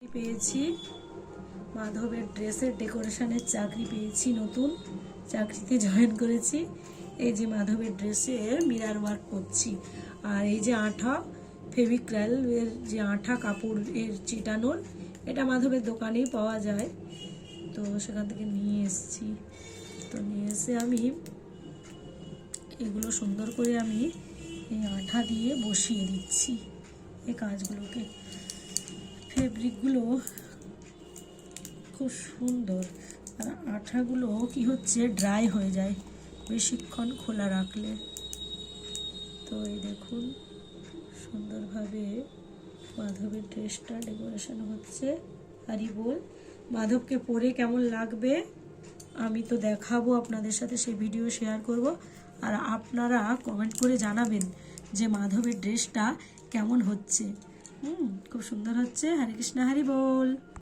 পেয়েছি মাধবের ড্রেসের ডেকোরেশনের চাকরি পেয়েছি, নতুন চাকরিতে জয়েন করেছি। এই যে মাধবের ড্রেসে মিরার ওয়ার্ক করছি, আর এই যে আঠা ফেভিক্রাল এর যে আঠা কাপড় এর চিটানোর, এটা মাধবের দোকানেই পাওয়া যায়, তো সেখান থেকে নিয়ে এসেছি। তো নিয়ে এসে আমি এগুলো সুন্দর করে আমি এই আঠা দিয়ে বসিয়ে দিচ্ছি এই কাজগুলোকে। ফেব্রিকগুলো খুব সুন্দর, আর আঠাগুলো কি হচ্ছে ড্রাই হয়ে যায় বেশিক্ষণ খোলা রাখলে। তো এই দেখুন সুন্দরভাবে মাধবের ড্রেসটা ডেকোরেশন হচ্ছে। হরি বল। মাধবকে পরে কেমন লাগবে আমি তো দেখাবো আপনাদের সাথে, সেই ভিডিও শেয়ার করব, আর আপনারা কমেন্ট করে জানাবেন যে মাধবের ড্রেসটা কেমন হচ্ছে। খুব সুন্দর হচ্ছে। হরে কৃষ্ণ, হরি বল।